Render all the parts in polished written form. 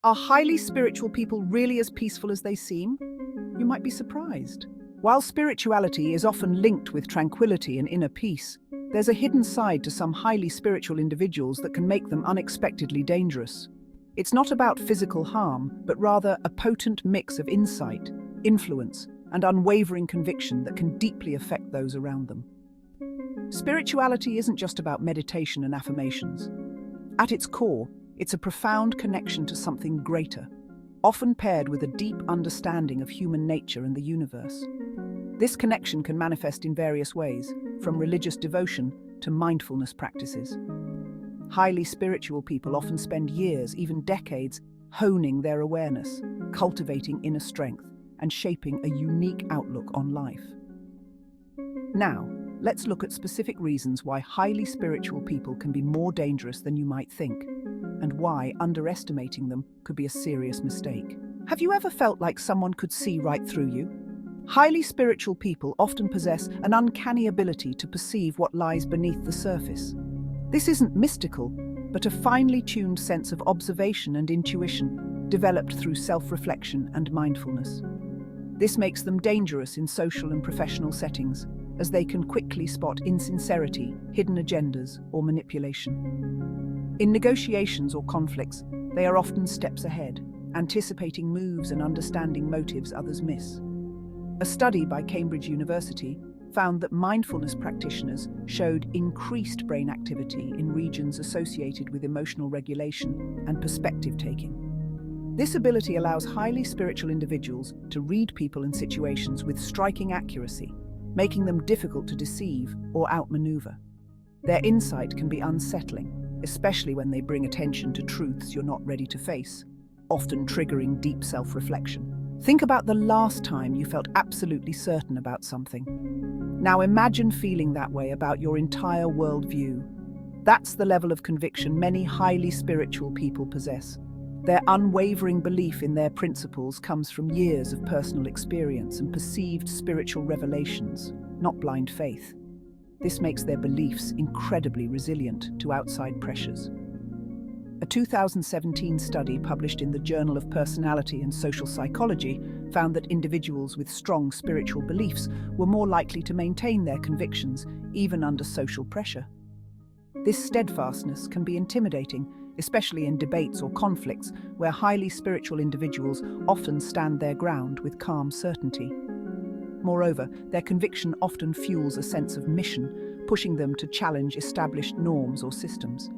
Are highly spiritual people really as peaceful as they seem? You might be surprised. While spirituality is often linked with tranquility and inner peace, there's a hidden side to some highly spiritual individuals that can make them unexpectedly dangerous. It's not about physical harm, but rather a potent mix of insight, influence, and unwavering conviction that can deeply affect those around them. Spirituality isn't just about meditation and affirmations. At its core, it's a profound connection to something greater, often paired with a deep understanding of human nature and the universe. This connection can manifest in various ways, from religious devotion to mindfulness practices. Highly spiritual people often spend years, even decades, honing their awareness, cultivating inner strength, and shaping a unique outlook on life. Now, let's look at specific reasons why highly spiritual people can be more dangerous than you might think, and why underestimating them could be a serious mistake. Have you ever felt like someone could see right through you? Highly spiritual people often possess an uncanny ability to perceive what lies beneath the surface. This isn't mystical, but a finely tuned sense of observation and intuition developed through self-reflection and mindfulness. This makes them dangerous in social and professional settings, as they can quickly spot insincerity, hidden agendas, or manipulation. In negotiations or conflicts, they are often steps ahead, anticipating moves and understanding motives others miss. A study by Cambridge University found that mindfulness practitioners showed increased brain activity in regions associated with emotional regulation and perspective-taking. This ability allows highly spiritual individuals to read people and situations with striking accuracy, making them difficult to deceive or outmaneuver. Their insight can be unsettling, especially when they bring attention to truths you're not ready to face, often triggering deep self-reflection. Think about the last time you felt absolutely certain about something. Now imagine feeling that way about your entire worldview. That's the level of conviction many highly spiritual people possess. Their unwavering belief in their principles comes from years of personal experience and perceived spiritual revelations, not blind faith. This makes their beliefs incredibly resilient to outside pressures. A 2017 study published in the Journal of Personality and Social Psychology found that individuals with strong spiritual beliefs were more likely to maintain their convictions even under social pressure. This steadfastness can be intimidating, especially in debates or conflicts where highly spiritual individuals often stand their ground with calm certainty. Moreover, their conviction often fuels a sense of mission, pushing them to challenge established norms or systems.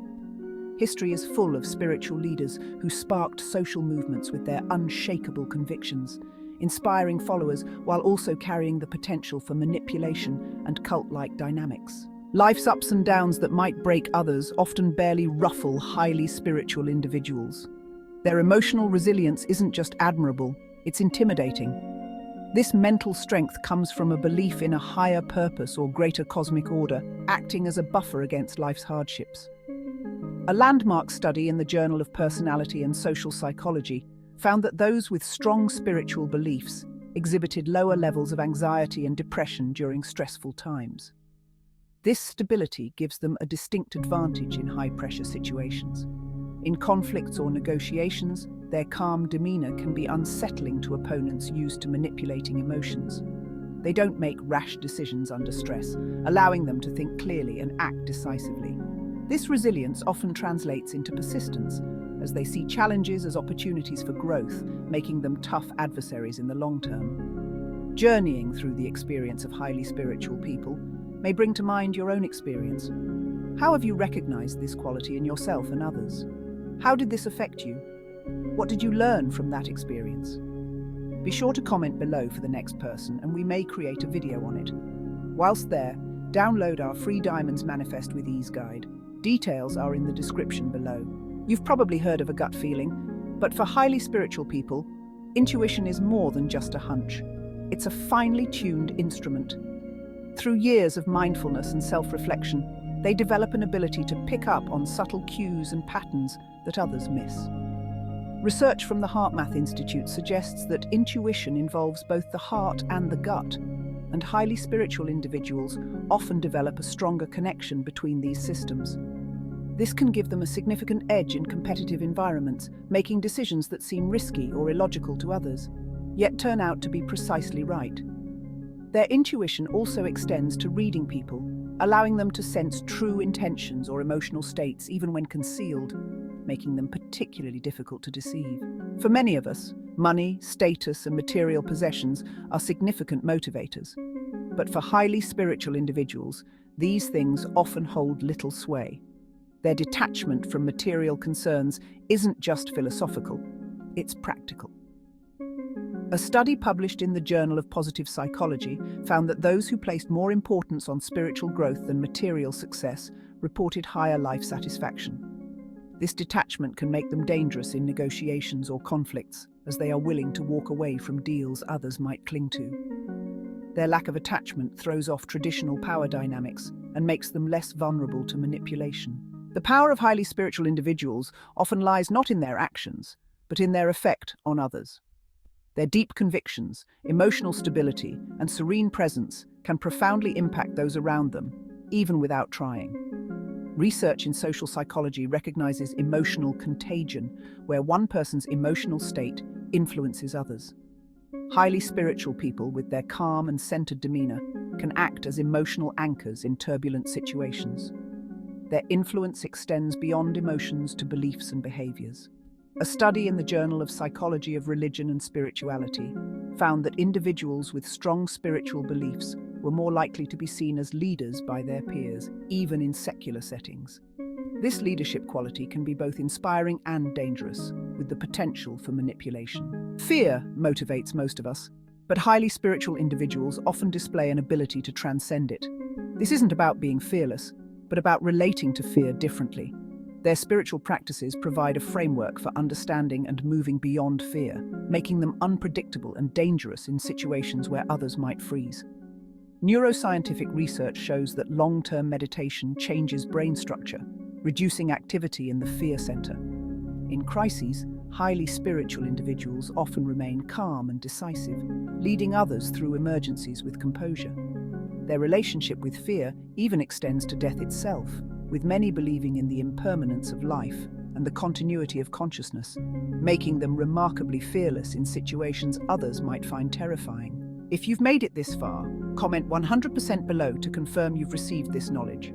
History is full of spiritual leaders who sparked social movements with their unshakable convictions, inspiring followers while also carrying the potential for manipulation and cult-like dynamics. Life's ups and downs that might break others often barely ruffle highly spiritual individuals. Their emotional resilience isn't just admirable, it's intimidating. This mental strength comes from a belief in a higher purpose or greater cosmic order, acting as a buffer against life's hardships. A landmark study in the Journal of Personality and Social Psychology found that those with strong spiritual beliefs exhibited lower levels of anxiety and depression during stressful times. This stability gives them a distinct advantage in high-pressure situations. In conflicts or negotiations, their calm demeanor can be unsettling to opponents used to manipulating emotions. They don't make rash decisions under stress, allowing them to think clearly and act decisively. This resilience often translates into persistence, as they see challenges as opportunities for growth, making them tough adversaries in the long term. Journeying through the experience of highly spiritual people may bring to mind your own experience. How have you recognized this quality in yourself and others? How did this affect you? What did you learn from that experience? Be sure to comment below for the next person, and we may create a video on it. Whilst there, download our free Diamonds Manifest with Ease guide. Details are in the description below. You've probably heard of a gut feeling, but for highly spiritual people, intuition is more than just a hunch. It's a finely tuned instrument. Through years of mindfulness and self-reflection, they develop an ability to pick up on subtle cues and patterns that others miss. Research from the HeartMath Institute suggests that intuition involves both the heart and the gut, and highly spiritual individuals often develop a stronger connection between these systems. This can give them a significant edge in competitive environments, making decisions that seem risky or illogical to others, yet turn out to be precisely right. Their intuition also extends to reading people, allowing them to sense true intentions or emotional states even when concealed, making them particularly difficult to deceive. For many of us, money, status, and material possessions are significant motivators. But for highly spiritual individuals, these things often hold little sway. Their detachment from material concerns isn't just philosophical, it's practical. A study published in the Journal of Positive Psychology found that those who placed more importance on spiritual growth than material success reported higher life satisfaction. This detachment can make them dangerous in negotiations or conflicts, as they are willing to walk away from deals others might cling to. Their lack of attachment throws off traditional power dynamics and makes them less vulnerable to manipulation. The power of highly spiritual individuals often lies not in their actions, but in their effect on others. Their deep convictions, emotional stability, and serene presence can profoundly impact those around them, even without trying. Research in social psychology recognizes emotional contagion, where one person's emotional state influences others. Highly spiritual people, with their calm and centered demeanor, can act as emotional anchors in turbulent situations. Their influence extends beyond emotions to beliefs and behaviors. A study in the Journal of Psychology of Religion and Spirituality found that individuals with strong spiritual beliefs were more likely to be seen as leaders by their peers, even in secular settings. This leadership quality can be both inspiring and dangerous, with the potential for manipulation. Fear motivates most of us, but highly spiritual individuals often display an ability to transcend it. This isn't about being fearless, but about relating to fear differently. Their spiritual practices provide a framework for understanding and moving beyond fear, making them unpredictable and dangerous in situations where others might freeze. Neuroscientific research shows that long-term meditation changes brain structure, reducing activity in the fear center. In crises, highly spiritual individuals often remain calm and decisive, leading others through emergencies with composure. Their relationship with fear even extends to death itself, with many believing in the impermanence of life and the continuity of consciousness, making them remarkably fearless in situations others might find terrifying. If you've made it this far, comment 100% below to confirm you've received this knowledge.